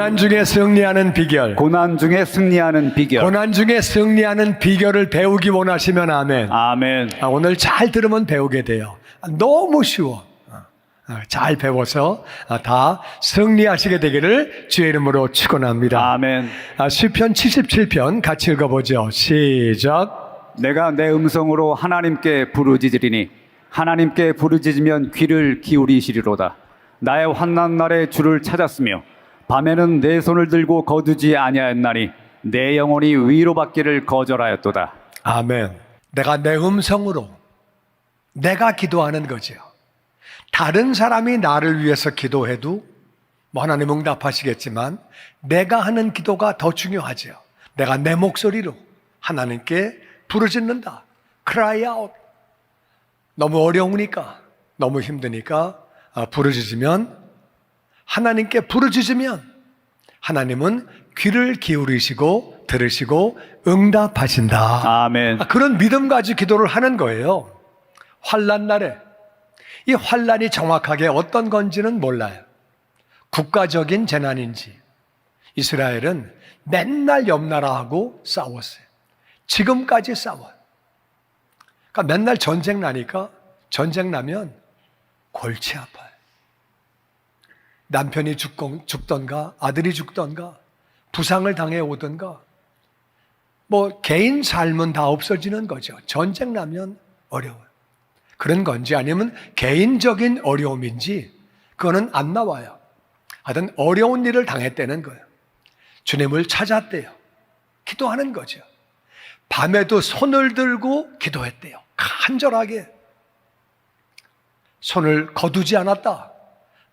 고난 중에 승리하는 비결. 고난 중에 승리하는 비결. 고난 중에 승리하는 비결을 배우기 원하시면 아멘. 아멘. 오늘 잘 들으면 배우게 돼요. 너무 쉬워. 잘 배워서 다 승리하시게 되기를 주의 이름으로 축원합니다. 아멘. 시편 77편 같이 읽어보죠. 시작. 내가 내 음성으로 하나님께 부르짖으리니 하나님께 부르짖으면 귀를 기울이시리로다. 나의 환난 날에 주를 찾았으며 밤에는 내 손을 들고 거두지 아니하였나니 내 영혼이 위로받기를 거절하였도다. 아멘. 내가 내 음성으로 내가 기도하는 거죠. 다른 사람이 나를 위해서 기도해도 뭐 하나님 응답하시겠지만 내가 하는 기도가 더 중요하죠. 내가 내 목소리로 하나님께 부르짖는다. Cry out. 너무 어려우니까, 너무 힘드니까 부르짖으면, 하나님께 부르짖으면 하나님은 귀를 기울이시고 들으시고 응답하신다. 아멘. 그런 믿음 가지고 기도를 하는 거예요. 환난 날에 이 환난이 정확하게 어떤 건지는 몰라요. 국가적인 재난인지. 이스라엘은 맨날 옆 나라하고 싸웠어요. 지금까지 싸워요. 그러니까 맨날 전쟁 나니까 전쟁 나면 골치 아파요. 남편이 죽던가 아들이 죽던가 부상을 당해 오던가 뭐 개인 삶은 다 없어지는 거죠. 전쟁 나면 어려워요. 그런 건지 아니면 개인적인 어려움인지 그거는 안 나와요. 하여튼 어려운 일을 당했다는 거예요. 주님을 찾았대요. 기도하는 거죠. 밤에도 손을 들고 기도했대요. 간절하게. 손을 거두지 않았다.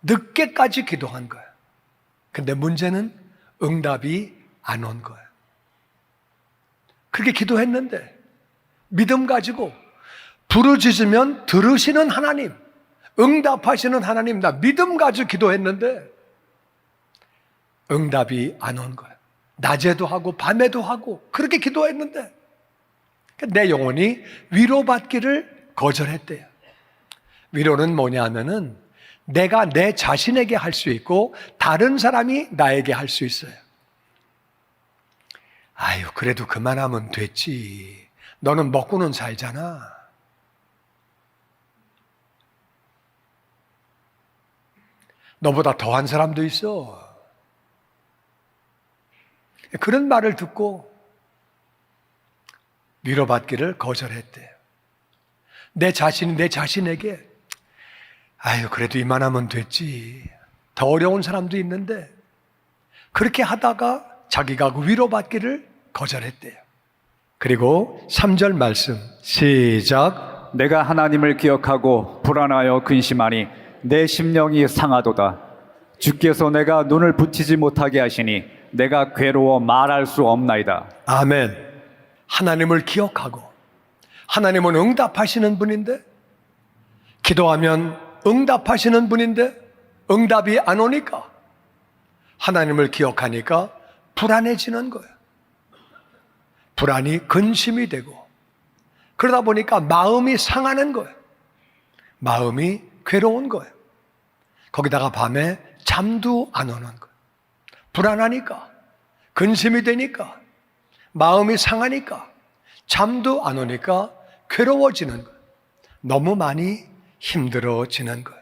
늦게까지 기도한 거예요. 근데 문제는 응답이 안 온 거예요. 그렇게 기도했는데 믿음 가지고 부르짖으면 들으시는 하나님, 응답하시는 하나님, 나 믿음 가지고 기도했는데 응답이 안 온 거예요. 낮에도 하고 밤에도 하고 그렇게 기도했는데 내 영혼이 위로받기를 거절했대요. 위로는 뭐냐 하면은 내가 내 자신에게 할 수 있고 다른 사람이 나에게 할 수 있어요. 아유, 그래도 그만하면 됐지. 너는 먹고는 살잖아. 너보다 더한 사람도 있어. 그런 말을 듣고 위로받기를 거절했대요. 내 자신이 내 자신에게 아유, 그래도 이만하면 됐지. 더 어려운 사람도 있는데 그렇게 하다가 자기가 그 위로받기를 거절했대요. 그리고 3절 말씀 시작. 내가 하나님을 기억하고 불안하여 근심하니 내 심령이 상하도다. 주께서 내가 눈을 붙이지 못하게 하시니 내가 괴로워 말할 수 없나이다. 아멘. 하나님을 기억하고 하나님은 응답하시는 분인데 기도하면 응답하시는 분인데 응답이 안 오니까 하나님을 기억하니까 불안해지는 거예요. 불안이 근심이 되고 그러다 보니까 마음이 상하는 거예요. 마음이 괴로운 거예요. 거기다가 밤에 잠도 안 오는 거예요. 불안하니까 근심이 되니까 마음이 상하니까 잠도 안 오니까 괴로워지는 거예요. 너무 많이 힘들어지는 거예요.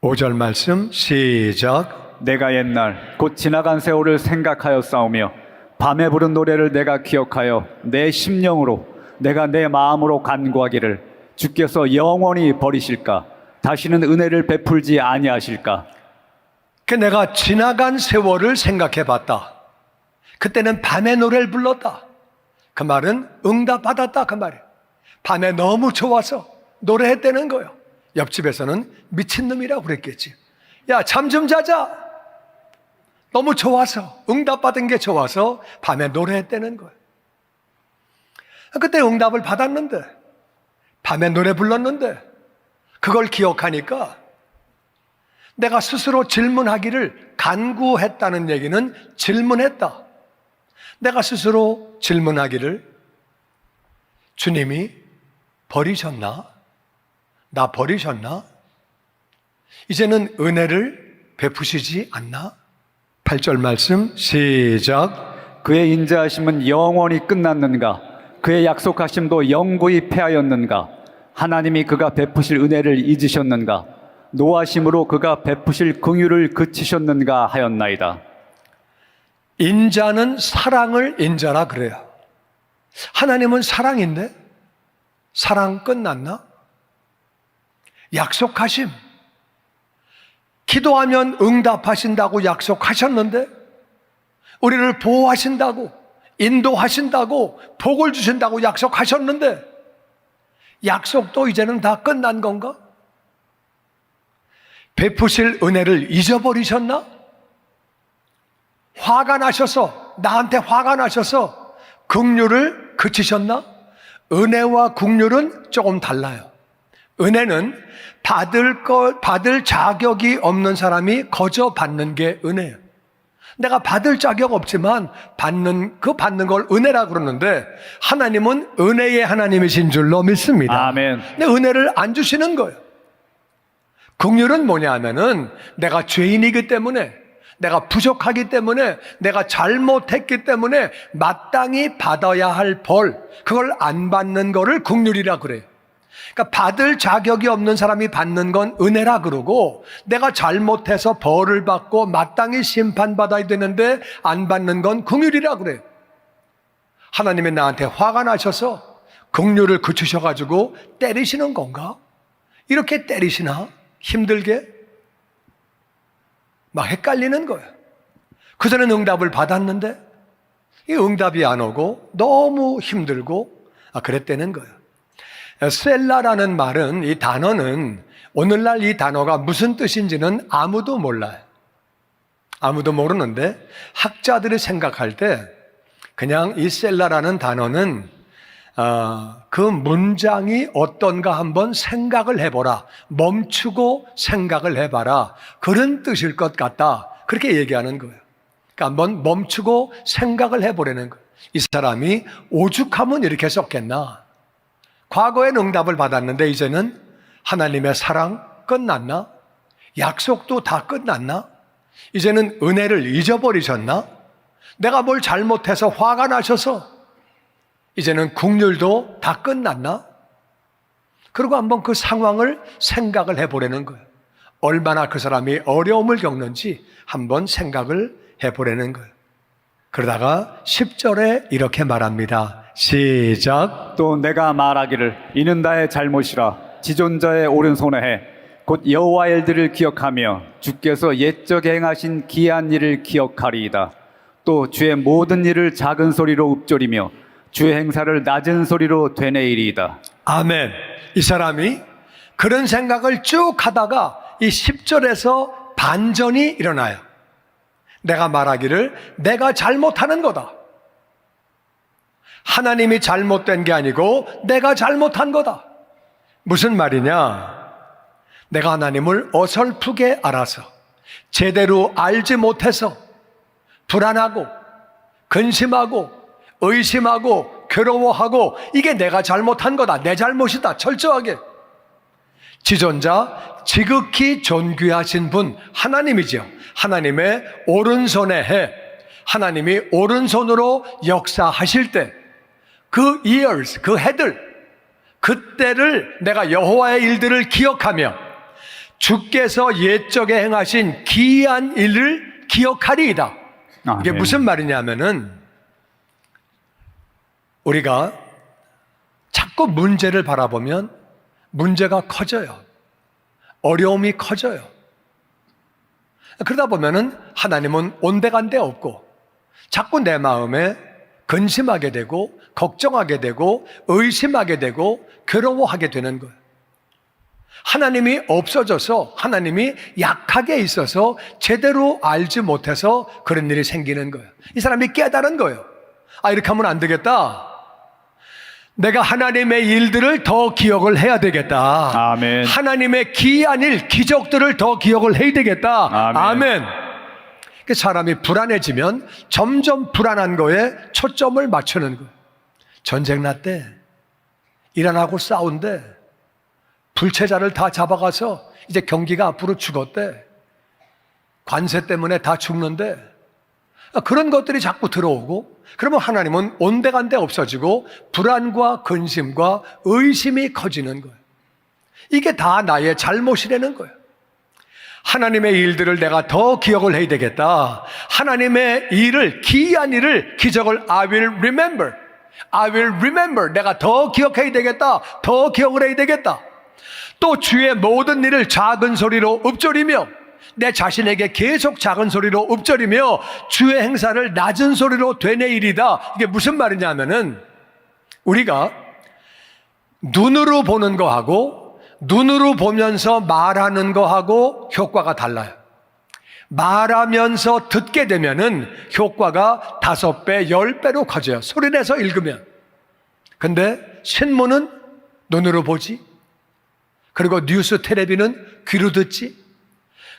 5절 말씀 시작. 내가 옛날 곧 지나간 세월을 생각하여 싸우며 밤에 부른 노래를 내가 기억하여 내 심령으로 내가 내 마음으로 간구하기를 주께서 영원히 버리실까? 다시는 은혜를 베풀지 아니하실까? 내가 지나간 세월을 생각해 봤다. 그때는 밤에 노래를 불렀다. 그 말은 응답받았다 그 말이에요. 밤에 너무 좋아서 노래했다는 거예요. 옆집에서는 미친놈이라고 그랬겠지. 야, 잠 좀 자자. 너무 좋아서 응답받은 게 좋아서 밤에 노래했다는 거예요. 그때 응답을 받았는데 밤에 노래 불렀는데 그걸 기억하니까 내가 스스로 질문하기를 간구했다는 얘기는 질문했다. 내가 스스로 질문하기를 주님이 버리셨나? 나 버리셨나? 이제는 은혜를 베푸시지 않나? 8절 말씀 시작. 그의 인자하심은 영원히 끝났는가? 그의 약속하심도 영구히 패하였는가? 하나님이 그가 베푸실 은혜를 잊으셨는가? 노하심으로 그가 베푸실 긍휼을 그치셨는가 하였나이다. 인자는 사랑을 인자라 그래요. 하나님은 사랑인데 사랑 끝났나? 약속하심, 기도하면 응답하신다고 약속하셨는데, 우리를 보호하신다고, 인도하신다고, 복을 주신다고 약속하셨는데, 약속도 이제는 다 끝난 건가? 베푸실 은혜를 잊어버리셨나? 화가 나셔서, 나한테 화가 나셔서 긍휼을 그치셨나? 은혜와 긍휼은 조금 달라요. 은혜는 받을 자격이 없는 사람이 거저 받는 게 은혜예요. 내가 받을 자격 없지만 받는 걸 은혜라 그러는데, 하나님은 은혜의 하나님이신 줄로 믿습니다. 아멘. 근데 은혜를 안 주시는 거예요. 긍휼은 뭐냐 하면은, 내가 죄인이기 때문에, 내가 부족하기 때문에, 내가 잘못했기 때문에 마땅히 받아야 할 벌, 그걸 안 받는 거를 긍휼이라 그래요. 그러니까 받을 자격이 없는 사람이 받는 건 은혜라 그러고, 내가 잘못해서 벌을 받고 마땅히 심판받아야 되는데 안 받는 건 긍휼이라 그래요. 하나님이 나한테 화가 나셔서 긍휼을 그치셔가지고 때리시는 건가? 이렇게 때리시나? 힘들게? 막 헷갈리는 거예요. 그전엔 응답을 받았는데 이 응답이 안 오고 너무 힘들고 그랬다는 거예요. 셀라라는 말은, 이 단어는 오늘날 이 단어가 무슨 뜻인지는 아무도 몰라요. 아무도 모르는데 학자들이 생각할 때 그냥 이 셀라라는 단어는 그 문장이 어떤가 한번 생각을 해보라, 멈추고 생각을 해봐라, 그런 뜻일 것 같다, 그렇게 얘기하는 거예요. 그러니까 한번 멈추고 생각을 해보라는 거예요. 이 사람이 오죽하면 이렇게 썼겠나? 과거엔 응답을 받았는데 이제는 하나님의 사랑 끝났나? 약속도 다 끝났나? 이제는 은혜를 잊어버리셨나? 내가 뭘 잘못해서 화가 나셔서 이제는 긍휼도 다 끝났나? 그리고 한번 그 상황을 생각을 해보라는 거예요. 얼마나 그 사람이 어려움을 겪는지 한번 생각을 해보라는 거예요. 그러다가 10절에 이렇게 말합니다. 시작. 또 내가 말하기를 이는 나의 잘못이라 지존자의 오른손에 해 곧 여호와의 일들을 기억하며 주께서 옛적에 행하신 기이한 일을 기억하리이다. 또 주의 모든 일을 작은 소리로 읊조리며 주의 행사를 낮은 소리로 되뇌이리이다. 아멘. 이 사람이 그런 생각을 쭉 하다가 이 10절에서 반전이 일어나요. 내가 말하기를 내가 잘못하는 거다. 하나님이 잘못된 게 아니고 내가 잘못한 거다. 무슨 말이냐? 내가 하나님을 어설프게 알아서, 제대로 알지 못해서 불안하고 근심하고 의심하고 괴로워하고, 이게 내가 잘못한 거다, 내 잘못이다, 철저하게. 지존자, 지극히 존귀하신 분 하나님이죠. 하나님의 오른손에 해, 하나님이 오른손으로 역사하실 때 그 years, 그 해들, 그때를 내가 여호와의 일들을 기억하며 주께서 옛적에 행하신 기이한 일을 기억하리이다. 이게 무슨 말이냐면은, 우리가 자꾸 문제를 바라보면 문제가 커져요. 어려움이 커져요. 그러다 보면은 하나님은 온데간데 없고 자꾸 내 마음에 근심하게 되고 걱정하게 되고 의심하게 되고 괴로워하게 되는 거예요. 하나님이 없어져서, 하나님이 약하게 있어서 제대로 알지 못해서 그런 일이 생기는 거예요. 이 사람이 깨달은 거예요. 이렇게 하면 안 되겠다. 내가 하나님의 일들을 더 기억을 해야 되겠다. 아멘. 하나님의 기이한 일, 기적들을 더 기억을 해야 되겠다. 아멘. 아멘. 사람이 불안해지면 점점 불안한 거에 초점을 맞추는 거예요. 전쟁 났대. 이란하고 싸운대. 불체자를 다 잡아가서 이제 경기가 앞으로 죽었대. 관세 때문에 다 죽는데 그런 것들이 자꾸 들어오고, 그러면 하나님은 온데간데 없어지고 불안과 근심과 의심이 커지는 거예요. 이게 다 나의 잘못이라는 거예요. 하나님의 일들을 내가 더 기억을 해야 되겠다. 하나님의 일을, 기이한 일을, 기적을 I will remember. I will remember. 내가 더 기억해야 되겠다. 더 기억을 해야 되겠다. 또 주의 모든 일을 작은 소리로 읊조리며, 내 자신에게 계속 작은 소리로 읊조리며 주의 행사를 낮은 소리로 되뇌이리다. 이게 무슨 말이냐면은, 우리가 눈으로 보는 거하고 눈으로 보면서 말하는 거하고 효과가 달라요. 말하면서 듣게 되면은 효과가 5배, 10배로 커져요. 소리내서 읽으면. 근데 신문은 눈으로 보지, 그리고 뉴스 텔레비는 귀로 듣지.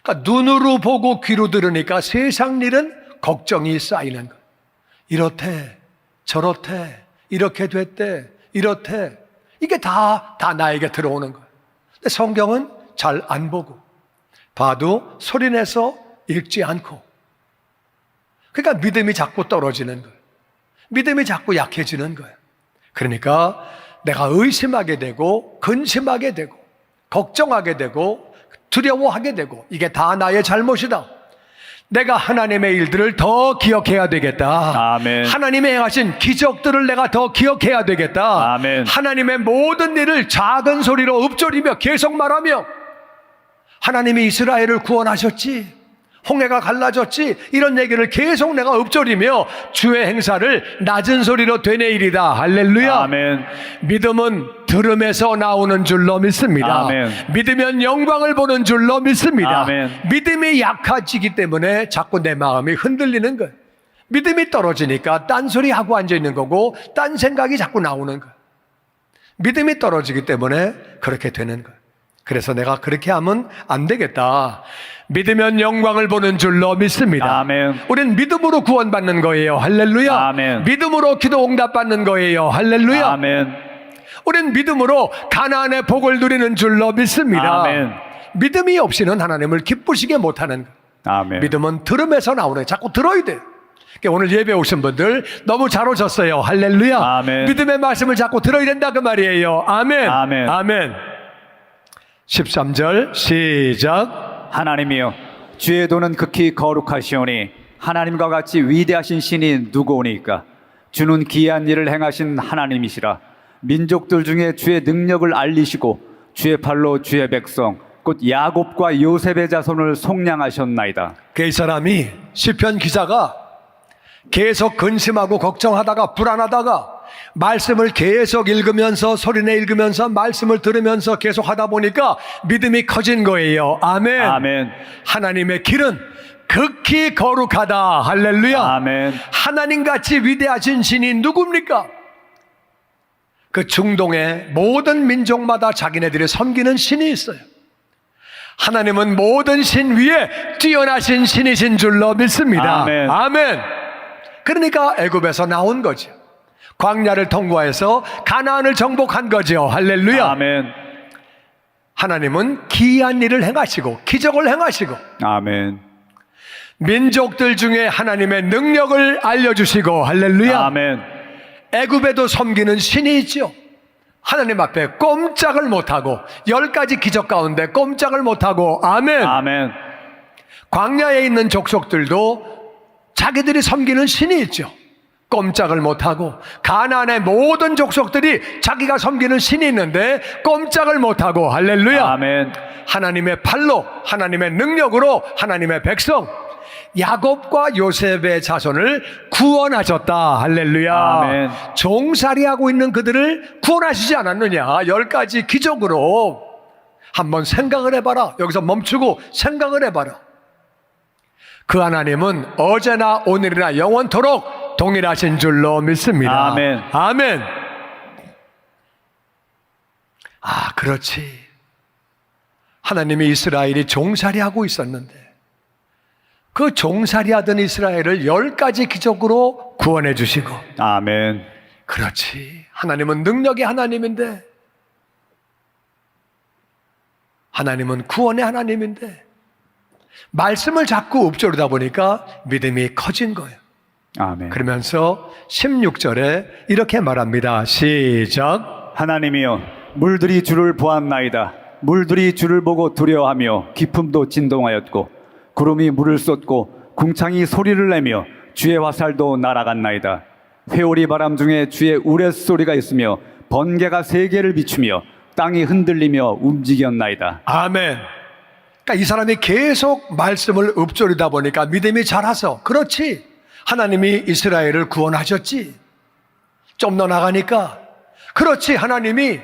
그러니까 눈으로 보고 귀로 들으니까 세상 일은 걱정이 쌓이는 거예요. 이렇대, 저렇대, 이렇게 됐대, 이렇대. 이게 다 나에게 들어오는 거예요. 근데 성경은 잘 안 보고, 봐도 소리내서 읽지 않고. 그러니까 믿음이 자꾸 떨어지는 거예요. 믿음이 자꾸 약해지는 거예요. 그러니까 내가 의심하게 되고, 근심하게 되고, 걱정하게 되고, 두려워하게 되고, 이게 다 나의 잘못이다. 내가 하나님의 일들을 더 기억해야 되겠다. 아멘. 하나님의 행하신 기적들을 내가 더 기억해야 되겠다. 아멘. 하나님의 모든 일을 작은 소리로 읊조리며 계속 말하며, 하나님이 이스라엘을 구원하셨지, 홍해가 갈라졌지, 이런 얘기를 계속 내가 읊조리며 주의 행사를 낮은 소리로 되뇌이리다. 할렐루야. 아멘. 믿음은 들음에서 나오는 줄로 믿습니다. 아멘. 믿으면 영광을 보는 줄로 믿습니다. 아멘. 믿음이 약해지기 때문에 자꾸 내 마음이 흔들리는 거예요. 믿음이 떨어지니까 딴소리하고 앉아있는 거고, 딴 생각이 자꾸 나오는 거예요. 믿음이 떨어지기 때문에 그렇게 되는 거예요. 그래서 내가 그렇게 하면 안 되겠다. 믿으면 영광을 보는 줄로 믿습니다. 아멘. 우린 믿음으로 구원받는 거예요. 할렐루야. 아멘. 믿음으로 기도 응답받는 거예요. 할렐루야. 아멘. 우린 믿음으로 가나안의 복을 누리는 줄로 믿습니다. 아멘. 믿음이 없이는 하나님을 기쁘시게 못하는 거예요. 아멘. 믿음은 들음에서 나오는 거예요. 자꾸 들어야 돼요. 그러니까 오늘 예배 오신 분들 너무 잘 오셨어요. 할렐루야. 아멘. 믿음의 말씀을 자꾸 들어야 된다 그 말이에요. 아멘. 아멘. 아멘. 13절 시작. 하나님이여, 주의 도는 극히 거룩하시오니 하나님과 같이 위대하신 신이 누구오니까? 주는 기이한 일을 행하신 하나님이시라. 민족들 중에 주의 능력을 알리시고 주의 팔로 주의 백성 곧 야곱과 요셉의 자손을 속량하셨나이다. 그 이 사람이 시편 기자가 계속 근심하고 걱정하다가 불안하다가 말씀을 계속 읽으면서, 소리내 읽으면서, 말씀을 들으면서 계속 하다 보니까 믿음이 커진 거예요. 아멘. 아멘. 하나님의 길은 극히 거룩하다. 할렐루야. 아멘. 하나님같이 위대하신 신이 누굽니까? 그 중동의 모든 민족마다 자기네들이 섬기는 신이 있어요. 하나님은 모든 신 위에 뛰어나신 신이신 줄로 믿습니다. 아멘. 아멘. 그러니까 애굽에서 나온 거죠. 광야를 통과해서 가나안을 정복한 거죠. 할렐루야. 아멘. 하나님은 기이한 일을 행하시고 기적을 행하시고 아멘. 민족들 중에 하나님의 능력을 알려주시고, 할렐루야. 아멘. 애굽에도 섬기는 신이 있죠. 하나님 앞에 꼼짝을 못하고 10가지 기적 가운데 꼼짝을 못하고, 아멘. 아멘. 광야에 있는 족속들도 자기들이 섬기는 신이 있죠. 꼼짝을 못하고, 가나안의 모든 족속들이 자기가 섬기는 신이 있는데 꼼짝을 못하고, 할렐루야. 아멘. 하나님의 팔로, 하나님의 능력으로 하나님의 백성 야곱과 요셉의 자손을 구원하셨다. 할렐루야. 아멘. 종살이하고 있는 그들을 구원하시지 않았느냐. 10가지 기적으로. 한번 생각을 해봐라. 여기서 멈추고 생각을 해봐라. 그 하나님은 어제나 오늘이나 영원토록 동일하신 줄로 믿습니다. 아멘. 아멘. 아, 그렇지. 하나님이 이스라엘이 종살이하고 있었는데 그 종살이하던 이스라엘을 10가지 기적으로 구원해 주시고, 아멘. 그렇지. 하나님은 능력의 하나님인데, 하나님은 구원의 하나님인데 말씀을 자꾸 읊조리다 보니까 믿음이 커진 거예요. 아멘. 그러면서 16절에 이렇게 말합니다. 시작. 하나님이여, 물들이 주를 보았나이다. 물들이 주를 보고 두려워하며 깊음도 진동하였고 구름이 물을 쏟고 궁창이 소리를 내며 주의 화살도 날아갔나이다. 회오리 바람 중에 주의 우레소리가 있으며 번개가 세계를 비추며 땅이 흔들리며 움직였나이다. 아멘. 그러니까 이 사람이 계속 말씀을 읊조리다 보니까 믿음이 자라서, 그렇지, 하나님이 이스라엘을 구원하셨지. 좀 더 나가니까, 그렇지, 하나님이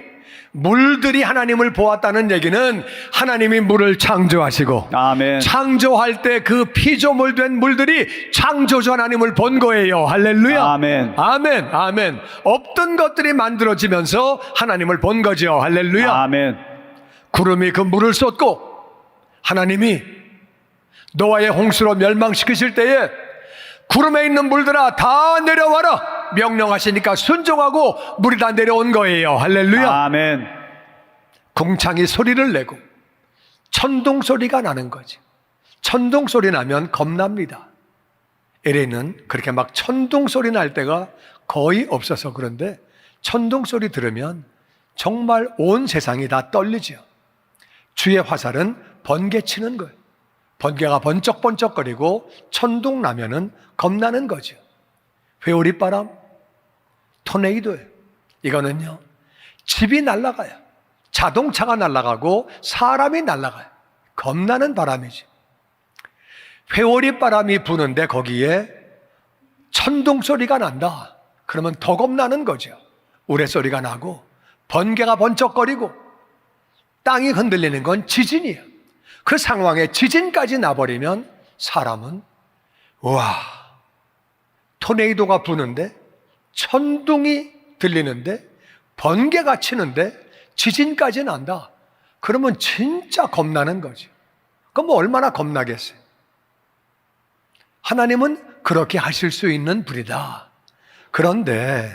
물들이 하나님을 보았다는 얘기는 하나님이 물을 창조하시고, 아멘. 창조할 때 그 피조물 된 물들이 창조주 하나님을 본 거예요. 할렐루야. 아멘. 아멘. 아멘. 없던 것들이 만들어지면서 하나님을 본 거죠. 할렐루야. 아멘. 구름이 그 물을 쏟고, 하나님이 노아의 홍수로 멸망시키실 때에 구름에 있는 물들아 다 내려와라 명령하시니까 순종하고 물이 다 내려온 거예요. 할렐루야. 아멘. 궁창이 소리를 내고 천둥 소리가 나는 거지. 천둥 소리 나면 겁납니다. LA는 그렇게 막 천둥 소리 날 때가 거의 없어서 그런데 천둥 소리 들으면 정말 온 세상이 다 떨리죠. 주의 화살은 번개 치는 거예요. 번개가 번쩍번쩍거리고 천둥 나면은 겁나는 거죠. 회오리 바람, 토네이도예요. 이거는요, 집이 날아가요. 자동차가 날아가고 사람이 날아가요. 겁나는 바람이죠. 회오리 바람이 부는데 거기에 천둥 소리가 난다. 그러면 더 겁나는 거죠. 우레소리가 나고 번개가 번쩍거리고 땅이 흔들리는 건 지진이에요. 그 상황에 지진까지 나버리면 사람은, 와, 토네이도가 부는데 천둥이 들리는데 번개가 치는데 지진까지 난다. 그러면 진짜 겁나는 거죠. 그럼 뭐 얼마나 겁나겠어요. 하나님은 그렇게 하실 수 있는 분이다. 그런데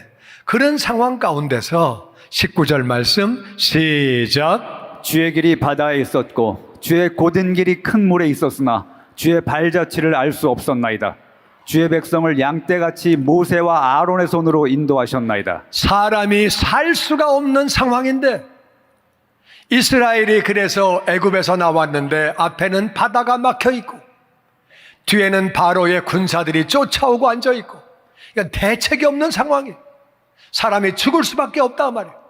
그런 상황 가운데서 19절 말씀 시작. 주의 길이 바다에 있었고 주의 곧은 길이 큰 물에 있었으나 주의 발자취를 알 수 없었나이다. 주의 백성을 양떼같이 모세와 아론의 손으로 인도하셨나이다. 사람이 살 수가 없는 상황인데 이스라엘이 그래서 애굽에서 나왔는데 앞에는 바다가 막혀 있고 뒤에는 바로의 군사들이 쫓아오고 앉아 있고, 그러니까 대책이 없는 상황이에요. 사람이 죽을 수밖에 없다 말이에요.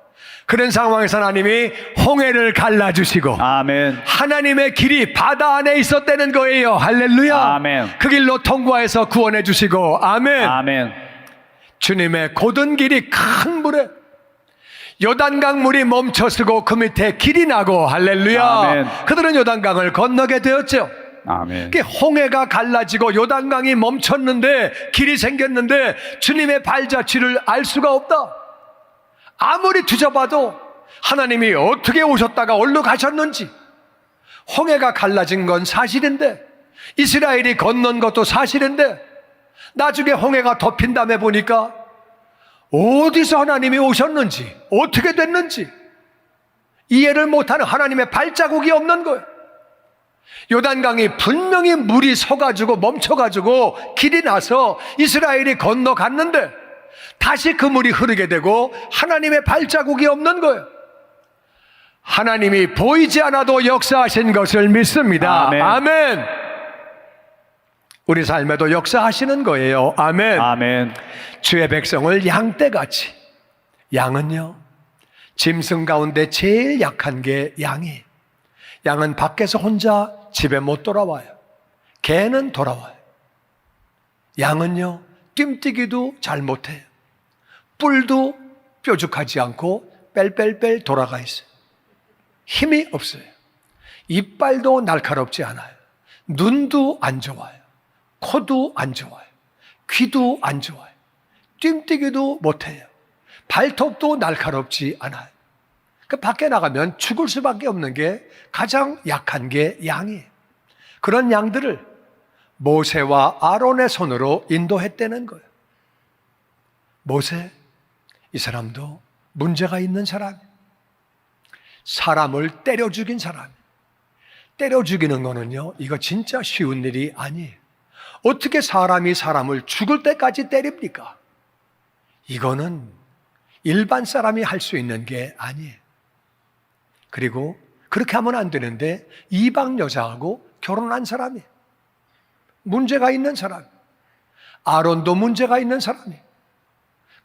그런 상황에서 하나님이 홍해를 갈라주시고 아멘. 하나님의 길이 바다 안에 있었다는 거예요. 할렐루야. 아멘. 그 길로 통과해서 구원해 주시고, 아멘. 아멘. 주님의 곧은 길이 큰 물에 요단강 물이 멈춰서고 그 밑에 길이 나고, 할렐루야. 아멘. 그들은 요단강을 건너게 되었죠. 아멘. 홍해가 갈라지고 요단강이 멈췄는데, 길이 생겼는데 주님의 발자취를 알 수가 없다. 아무리 뒤져봐도 하나님이 어떻게 오셨다가 어디로 가셨는지, 홍해가 갈라진 건 사실인데 이스라엘이 건넌 것도 사실인데 나중에 홍해가 덮인 다음에 보니까 어디서 하나님이 오셨는지 어떻게 됐는지 이해를 못하는, 하나님의 발자국이 없는 거예요. 요단강이 분명히 물이 서가지고 멈춰가지고 길이 나서 이스라엘이 건너갔는데 다시 그 물이 흐르게 되고 하나님의 발자국이 없는 거예요. 하나님이 보이지 않아도 역사하신 것을 믿습니다. 아멘. 아멘. 우리 삶에도 역사하시는 거예요. 아멘. 아멘. 주의 백성을 양떼같이, 양은요 짐승 가운데 제일 약한 게 양이에요. 양은 밖에서 혼자 집에 못 돌아와요. 개는 돌아와요. 양은요 뜀뛰기도 잘 못해요. 뿔도 뾰족하지 않고 뺄뺄뺄 돌아가 있어요. 힘이 없어요. 이빨도 날카롭지 않아요. 눈도 안 좋아요. 코도 안 좋아요. 귀도 안 좋아요. 뜀뛰기도 못해요. 발톱도 날카롭지 않아요. 그 밖에 나가면 죽을 수밖에 없는 게 가장 약한 게 양이에요. 그런 양들을 모세와 아론의 손으로 인도했다는 거예요. 모세, 이 사람도 문제가 있는 사람이에요. 사람을 때려 죽인 사람이에요. 때려 죽이는 거는요, 이거 진짜 쉬운 일이 아니에요. 어떻게 사람이 사람을 죽을 때까지 때립니까? 이거는 일반 사람이 할 수 있는 게 아니에요. 그리고 그렇게 하면 안 되는데 이방 여자하고 결혼한 사람이 문제가 있는 사람, 아론도 문제가 있는 사람이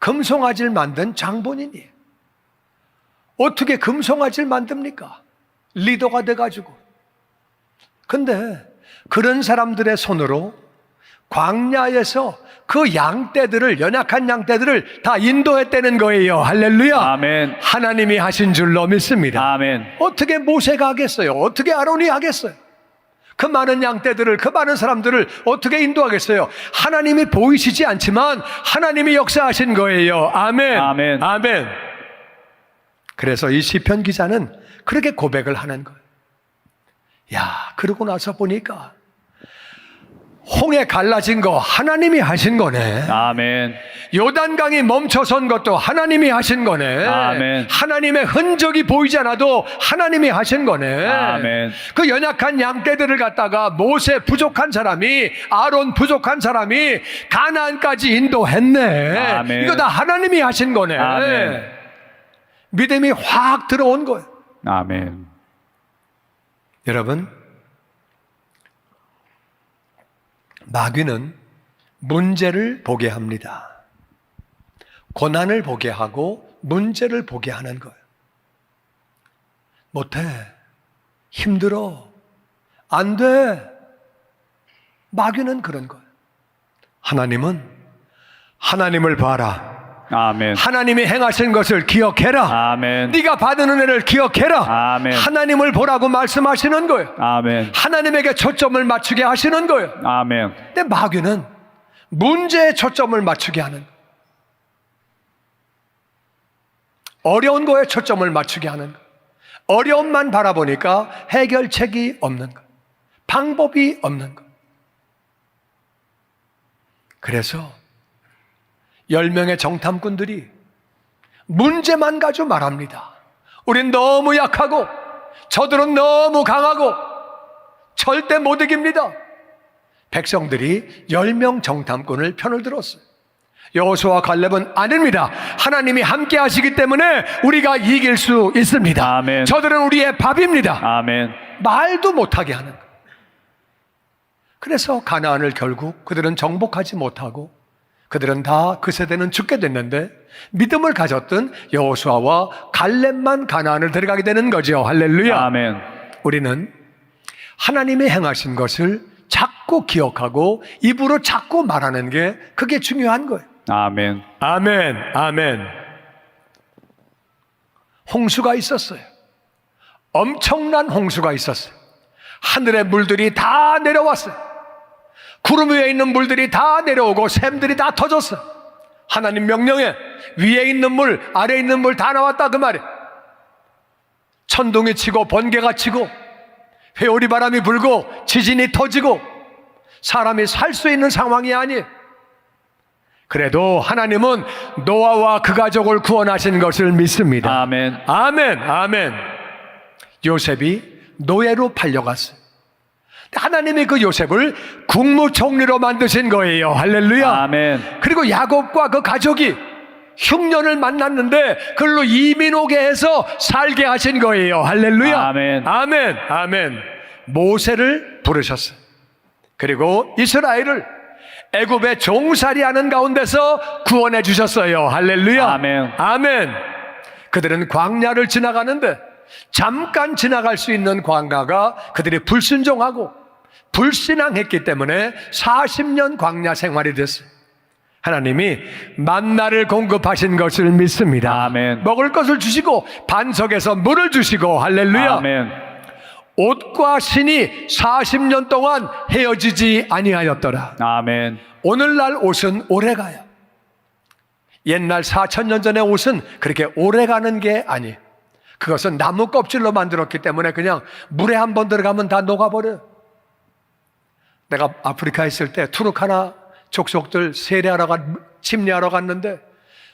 금송아지를 만든 장본인이에요. 어떻게 금송아지를 만듭니까? 리더가 돼가지고. 근데 그런 사람들의 손으로 광야에서 그 양떼들을, 연약한 양떼들을 다 인도했다는 거예요. 할렐루야. 아멘. 하나님이 하신 줄로 믿습니다. 아멘. 어떻게 모세가 하겠어요? 어떻게 아론이 하겠어요? 그 많은 양떼들을, 그 많은 사람들을 어떻게 인도하겠어요? 하나님이 보이시지 않지만 하나님이 역사하신 거예요. 아멘. 아멘. 아멘. 그래서 이 시편 기자는 그렇게 고백을 하는 거예요. 야, 그러고 나서 보니까 홍해 갈라진 거 하나님이 하신 거네. 아멘. 요단강이 멈춰선 것도 하나님이 하신 거네. 아멘. 하나님의 흔적이 보이지 않아도 하나님이 하신 거네. 아멘. 그 연약한 양떼들을 갖다가 모세 부족한 사람이, 아론 부족한 사람이 가나안까지 인도했네. 아멘. 이거 다 하나님이 하신 거네. 아멘. 믿음이 확 들어온 거예요. 아멘. 여러분, 마귀는 문제를 보게 합니다. 고난을 보게 하고 문제를 보게 하는 거예요. 못해. 힘들어. 안 돼. 마귀는 그런 거예요. 하나님은 하나님을 봐라. 아멘. 하나님이 행하신 것을 기억해라. 아멘. 네가 받은 은혜를 기억해라. 아멘. 하나님을 보라고 말씀하시는 거예요. 아멘. 하나님에게 초점을 맞추게 하시는 거예요. 아멘. 근데 마귀는 문제에 초점을 맞추게 하는 거예요. 어려운 거에 초점을 맞추게 하는 거예요. 어려움만 바라보니까 해결책이 없는 거예요. 방법이 없는 거예요. 그래서 10명의 정탐꾼들이 문제만 가지고 말합니다. 우린 너무 약하고 저들은 너무 강하고 절대 못 이깁니다. 백성들이 10명 정탐꾼을 편을 들었어요. 여호수아와 갈렙은 아닙니다. 하나님이 함께 하시기 때문에 우리가 이길 수 있습니다. 아멘. 저들은 우리의 밥입니다. 아멘. 말도 못하게 하는 거예요. 그래서 가나안을 결국 그들은 정복하지 못하고 그들은 다 그 세대는 죽게 됐는데 믿음을 가졌던 여호수아와 갈렙만 가나안을 들어가게 되는 거죠. 할렐루야. 아멘. 우리는 하나님이 행하신 것을 자꾸 기억하고 입으로 자꾸 말하는 게 그게 중요한 거예요. 아멘. 아멘. 아멘. 홍수가 있었어요. 엄청난 홍수가 있었어요. 하늘의 물들이 다 내려왔어요. 구름 위에 있는 물들이 다 내려오고 샘들이 다 터졌어요. 하나님 명령에 위에 있는 물, 아래에 있는 물 다 나왔다 그 말이에요. 천둥이 치고 번개가 치고 회오리 바람이 불고 지진이 터지고 사람이 살 수 있는 상황이 아니에요. 그래도 하나님은 노아와 그 가족을 구원하신 것을 믿습니다. 아멘. 아멘. 아멘. 요셉이 노예로 팔려갔어요. 하나님이 그 요셉을 국무총리로 만드신 거예요. 할렐루야. 아멘. 그리고 야곱과 그 가족이 흉년을 만났는데 그걸로 이민 오게 해서 살게 하신 거예요. 할렐루야. 아멘. 아멘. 아멘. 모세를 부르셨어요. 그리고 이스라엘을 애굽의 종살이하는 가운데서 구원해 주셨어요. 할렐루야. 아멘. 아멘. 그들은 광야를 지나가는데 잠깐 지나갈 수 있는 광야가 그들이 불순종하고 불신앙했기 때문에 40년 광야 생활이 됐어요. 하나님이 만나를 공급하신 것을 믿습니다. 아멘. 먹을 것을 주시고 반석에서 물을 주시고 할렐루야. 아멘. 옷과 신이 40년 동안 헤어지지 아니하였더라. 아멘. 오늘날 옷은 오래가요. 옛날 4,000년 전의 옷은 그렇게 오래가는 게 아니에요. 그것은 나무 껍질로 만들었기 때문에 그냥 물에 한번 들어가면 다 녹아버려요. 내가 아프리카에 있을 때 투르카나 족속들 침례하러 갔는데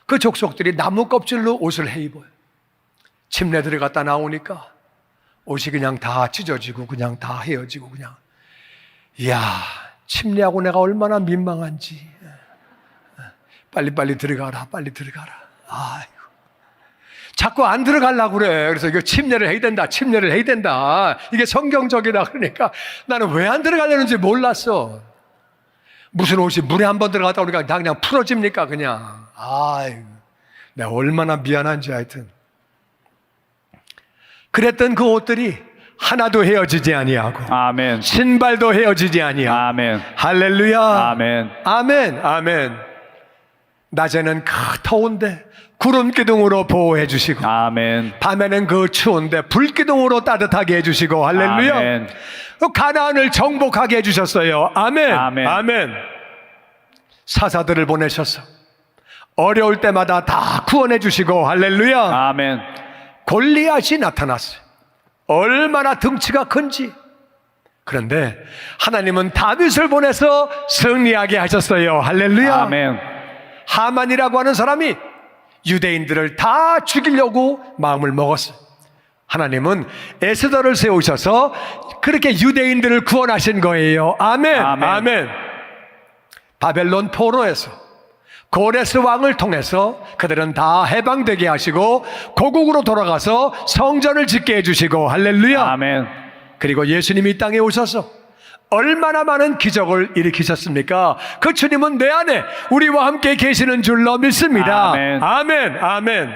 그 족속들이 나무 껍질로 옷을 해 입어요. 침례 들어갔다 나오니까 옷이 그냥 다 찢어지고 그냥 다 헤어지고 그냥 이야 침례하고 내가 얼마나 민망한지. 빨리빨리 들어가라, 빨리 들어가라. 아이고. 자꾸 안 들어가려고 그래. 그래서 이거 침례를 해야 된다, 침례를 해야 된다. 이게 성경적이다. 그러니까 나는 왜 안 들어가려는지 몰랐어. 무슨 옷이 물에 한번 들어갔다 오니까 다 그냥 풀어집니까, 그냥. 아이고. 내가 얼마나 미안한지 하여튼. 그랬던 그 옷들이 하나도 헤어지지 아니하고 아멘. 신발도 헤어지지 아니하고. 아멘. 할렐루야. 아멘. 아멘. 아멘. 낮에는 더운데 구름 기둥으로 보호해 주시고, 아멘. 밤에는 그 추운데 불 기둥으로 따뜻하게 해 주시고, 할렐루야. 아멘. 가나안을 정복하게 해 주셨어요. 아멘. 아멘. 아멘. 사사들을 보내셔서 어려울 때마다 다 구원해 주시고, 할렐루야. 아멘. 골리앗이 나타났어요. 얼마나 덩치가 큰지. 그런데 하나님은 다윗을 보내서 승리하게 하셨어요. 할렐루야. 아멘. 하만이라고 하는 사람이 유대인들을 다 죽이려고 마음을 먹었어요. 하나님은 에스더를 세우셔서 그렇게 유대인들을 구원하신 거예요. 아멘. 아멘. 아멘. 바벨론 포로에서 고레스 왕을 통해서 그들은 다 해방되게 하시고 고국으로 돌아가서 성전을 짓게 해주시고, 할렐루야. 아멘. 그리고 예수님이 이 땅에 오셔서 얼마나 많은 기적을 일으키셨습니까? 그 주님은 내 안에 우리와 함께 계시는 줄로 믿습니다. 아멘. 아멘. 아멘.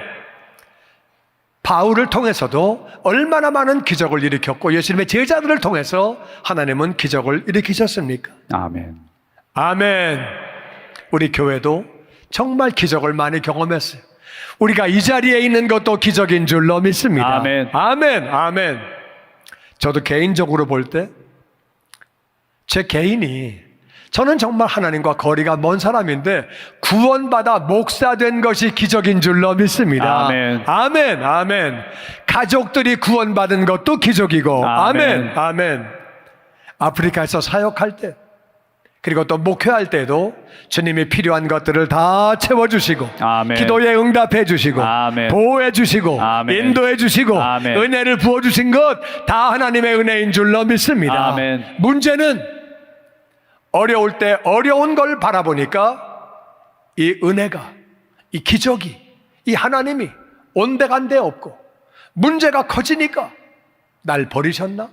바울을 통해서도 얼마나 많은 기적을 일으켰고 예수님의 제자들을 통해서 하나님은 기적을 일으키셨습니까? 아멘. 아멘. 우리 교회도 정말 기적을 많이 경험했어요. 우리가 이 자리에 있는 것도 기적인 줄로 믿습니다. 아멘. 아멘. 아멘. 저도 개인적으로 볼 때 제 개인이, 저는 정말 하나님과 거리가 먼 사람인데 구원받아 목사된 것이 기적인 줄로 믿습니다. 아멘. 아멘. 아멘. 가족들이 구원받은 것도 기적이고, 아멘. 아멘. 아멘. 아프리카에서 사역할 때, 그리고 또 목회할 때도 주님이 필요한 것들을 다 채워주시고, 아멘. 기도에 응답해 주시고, 아멘. 보호해 주시고, 아멘. 인도해 주시고, 아멘. 은혜를 부어주신 것 다 하나님의 은혜인 줄로 믿습니다. 아멘. 문제는 어려울 때 어려운 걸 바라보니까 이 은혜가, 이 기적이, 이 하나님이 온데간데 없고 문제가 커지니까 날 버리셨나?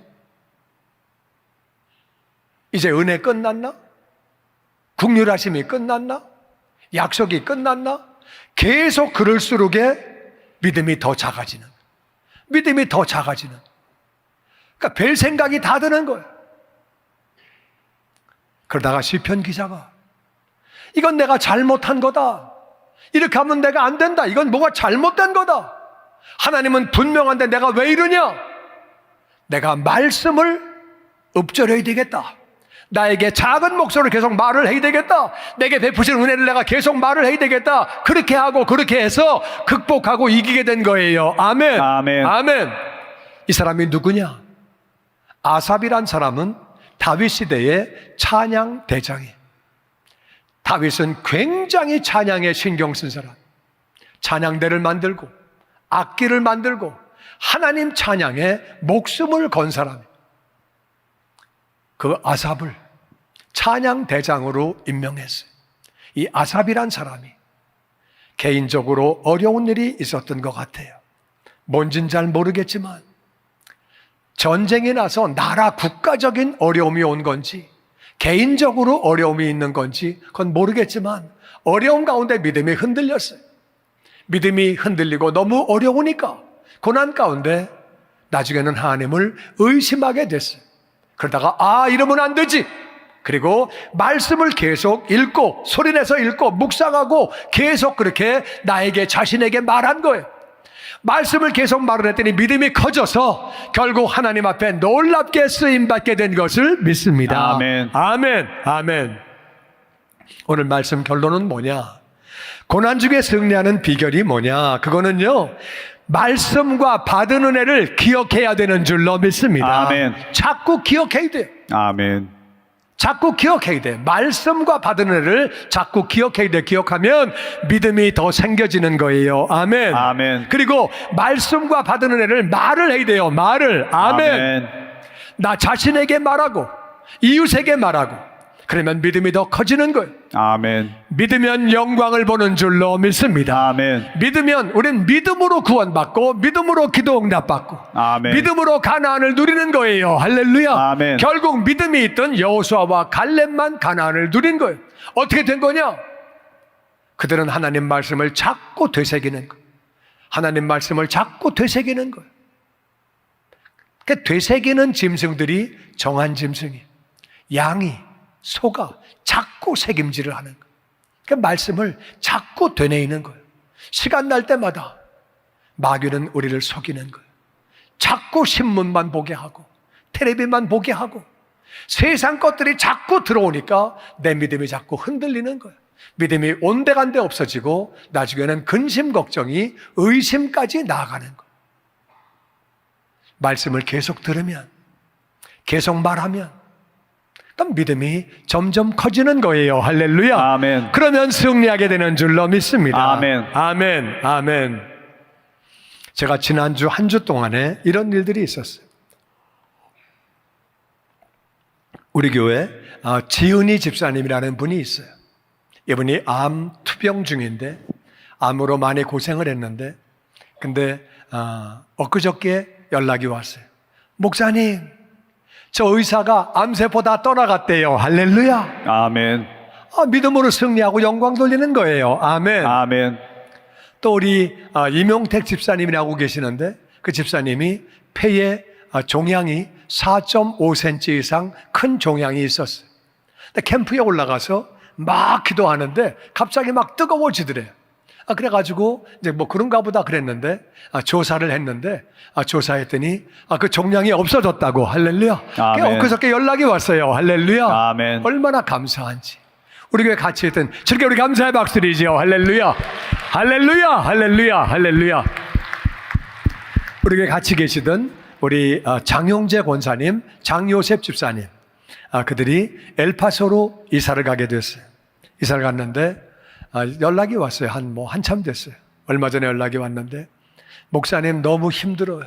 이제 은혜 끝났나? 긍휼하심이 끝났나? 약속이 끝났나? 계속 그럴수록에 믿음이 더 작아지는, 믿음이 더 작아지는, 그러니까 별 생각이 다 드는 거예요. 그러다가 시편 기자가 이건 내가 잘못한 거다, 이렇게 하면 내가 안 된다, 이건 뭐가 잘못된 거다, 하나님은 분명한데 내가 왜 이러냐, 내가 말씀을 읊조려야 되겠다, 나에게 작은 목소리로 계속 말을 해야 되겠다, 내게 베푸신 은혜를 내가 계속 말을 해야 되겠다, 그렇게 하고 그렇게 해서 극복하고 이기게 된 거예요. 아멘. 아멘. 아멘. 이 사람이 누구냐? 아삽이란 사람은 다윗 시대의 찬양 대장이에요. 다윗은 굉장히 찬양에 신경 쓴 사람, 찬양대를 만들고 악기를 만들고 하나님 찬양에 목숨을 건 사람이에요. 그 아삽을 찬양 대장으로 임명했어요. 이 아삽이란 사람이 개인적으로 어려운 일이 있었던 것 같아요. 뭔진 잘 모르겠지만 전쟁이 나서 나라 국가적인 어려움이 온 건지 개인적으로 어려움이 있는 건지 그건 모르겠지만 어려움 가운데 믿음이 흔들렸어요. 믿음이 흔들리고 너무 어려우니까 고난 가운데 나중에는 하나님을 의심하게 됐어요. 그러다가 이러면 안 되지, 그리고 말씀을 계속 읽고 소리내서 읽고 묵상하고 계속 그렇게 나에게 자신에게 말한 거예요. 말씀을 계속 말을 했더니 믿음이 커져서 결국 하나님 앞에 놀랍게 쓰임받게 된 것을 믿습니다. 아멘. 아멘. 아멘. 오늘 말씀 결론은 뭐냐? 고난 중에 승리하는 비결이 뭐냐? 그거는요, 말씀과 받은 은혜를 기억해야 되는 줄로 믿습니다. 아멘. 자꾸 기억해야 돼요. 아멘. 자꾸 기억해야 돼. 말씀과 받은 은혜를 자꾸 기억해야 돼. 기억하면 믿음이 더 생겨지는 거예요. 아멘. 아멘. 그리고 말씀과 받은 은혜를 말을 해야 돼요. 말을. 아멘. 아멘. 나 자신에게 말하고 이웃에게 말하고 그러면 믿음이 더 커지는 거예요. 아멘. 믿으면 영광을 보는 줄로 믿습니다. 아멘. 믿으면 우리는 믿음으로 구원받고 믿음으로 기도 응답받고 아멘. 믿음으로 가나안을 누리는 거예요. 할렐루야. 아멘. 결국 믿음이 있던 여호수아와 갈렙만 가나안을 누린 거예요. 어떻게 된 거냐? 그들은 하나님 말씀을 자꾸 되새기는 거예요. 하나님 말씀을 자꾸 되새기는 거예요. 그 되새기는 짐승들이 정한 짐승이에요. 양이, 소가 자꾸 새김질을 하는 거예요. 그 말씀을 자꾸 되뇌이는 거예요. 시간 날 때마다 마귀는 우리를 속이는 거예요. 자꾸 신문만 보게 하고 텔레비만 보게 하고 세상 것들이 자꾸 들어오니까 내 믿음이 자꾸 흔들리는 거예요. 믿음이 온데간데 없어지고 나중에는 근심 걱정이 의심까지 나아가는 거예요. 말씀을 계속 들으면, 계속 말하면 그럼 믿음이 점점 커지는 거예요. 할렐루야. 아멘. 그러면 승리하게 되는 줄로 믿습니다. 아멘. 아멘. 아멘. 제가 지난주 한 주 동안에 이런 일들이 있었어요. 우리 교회 지은이 집사님이라는 분이 있어요. 이분이 암 투병 중인데 암으로 많이 고생을 했는데 근데 엊그저께 연락이 왔어요. 목사님, 저 의사가 암세포 다 떠나갔대요. 할렐루야. 아멘. 믿음으로 승리하고 영광 돌리는 거예요. 아멘. 아멘. 또 우리 이명택 집사님이라고 계시는데 그 집사님이 폐에 종양이 4.5cm 이상 큰 종양이 있었어요. 근데 캠프에 올라가서 막 기도하는데 갑자기 막 뜨거워지더래요. 그래가지고 이제 뭐 그런가 보다 그랬는데 조사를 했는데 조사했더니 그 종양이 없어졌다고. 할렐루야. 아멘. 엊그저께 연락이 왔어요. 할렐루야. 아멘. 얼마나 감사한지. 우리 교회 같이 했던 저렇게 우리 감사의 박수리죠. 할렐루야. 할렐루야. 할렐루야. 할렐루야. 우리 교회 같이 계시던 우리 장용재 권사님, 장요셉 집사님, 그들이 엘파소로 이사를 가게 됐어요. 이사를 갔는데 연락이 왔어요. 한참 됐어요. 얼마 전에 연락이 왔는데 목사님 너무 힘들어요.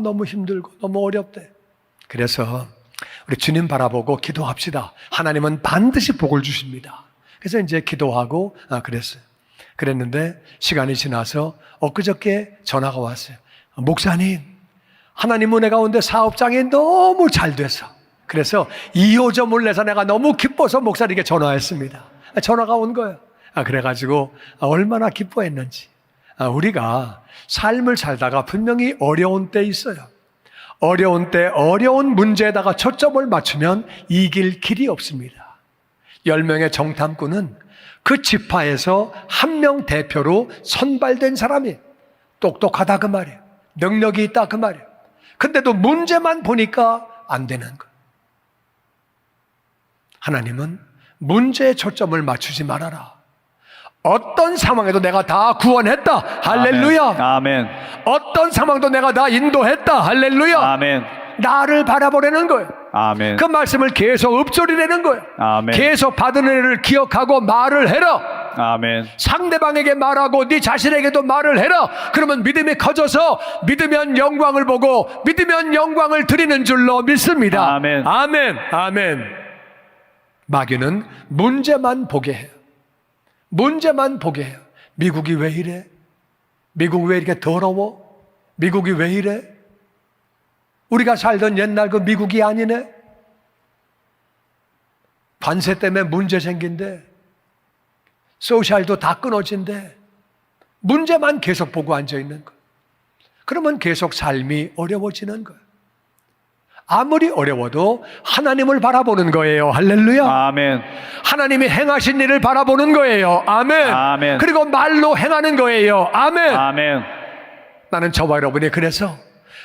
너무 힘들고 너무 어렵대. 그래서 우리 주님 바라보고 기도합시다. 하나님은 반드시 복을 주십니다. 그래서 이제 기도하고 그랬어요. 그랬는데 시간이 지나서 엊그저께 전화가 왔어요. 목사님, 하나님 은혜 가운데 사업장이 너무 잘 돼서 그래서 2호점을 내서 내가 너무 기뻐서 목사님께 전화했습니다. 전화가 온 거예요. 그래가지고 얼마나 기뻐했는지. 우리가 삶을 살다가 분명히 어려운 때 있어요. 어려운 때 어려운 문제에다가 초점을 맞추면 이길 길이 없습니다. 10명의 정탐꾼은 그 지파에서 한 명 대표로 선발된 사람이 똑똑하다 그 말이에요. 능력이 있다 그 말이에요. 근데도 문제만 보니까 안 되는 거예요. 하나님은 문제에 초점을 맞추지 말아라. 어떤 상황에도 내가 다 구원했다. 할렐루야. 아멘. 어떤 상황도 내가 다 인도했다. 할렐루야. 아멘. 나를 바라보려는 거예요. 아멘. 그 말씀을 계속 읊조리려는 거예요. 아멘. 계속 받은 은혜를 기억하고 말을 해라. 아멘. 상대방에게 말하고 네 자신에게도 말을 해라. 그러면 믿음이 커져서 믿으면 영광을 보고 믿으면 영광을 드리는 줄로 믿습니다. 아멘. 아멘. 아멘. 마귀는 문제만 보게 해요. 문제만 보게 해요. 미국이 왜 이래? 미국 왜 이렇게 더러워? 미국이 왜 이래? 우리가 살던 옛날 그 미국이 아니네? 관세 때문에 문제 생긴대. 소셜도 다 끊어진대. 문제만 계속 보고 앉아있는 거예요. 그러면 계속 삶이 어려워지는 거예요. 아무리 어려워도 하나님을 바라보는 거예요. 할렐루야. 아멘. 하나님이 행하신 일을 바라보는 거예요. 아멘. 아멘. 그리고 말로 행하는 거예요. 아멘. 아멘. 나는 저와 여러분이 그래서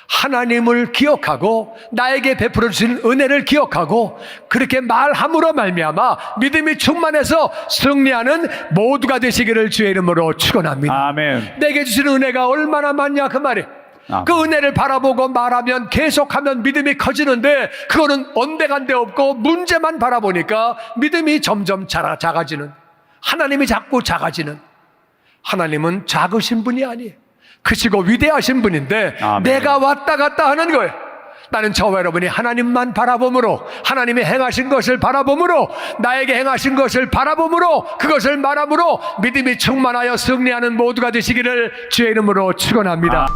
하나님을 기억하고 나에게 베풀어 주신 은혜를 기억하고 그렇게 말함으로 말미암아 믿음이 충만해서 승리하는 모두가 되시기를 주의 이름으로 축원합니다. 아멘. 내게 주신 은혜가 얼마나 많냐 그 말이에요. 아멘. 그 은혜를 바라보고 말하면 계속하면 믿음이 커지는데 그거는 온데간데 없고 문제만 바라보니까 믿음이 점점 작아지는, 하나님이 자꾸 작아지는. 하나님은 작으신 분이 아니에요. 크시고 위대하신 분인데 아멘. 내가 왔다 갔다 하는 거예요. 나는 저와 여러분이 하나님만 바라봄으로, 하나님이 행하신 것을 바라봄으로, 나에게 행하신 것을 바라봄으로, 그것을 말함으로 믿음이 충만하여 승리하는 모두가 되시기를 주의 이름으로 축원합니다.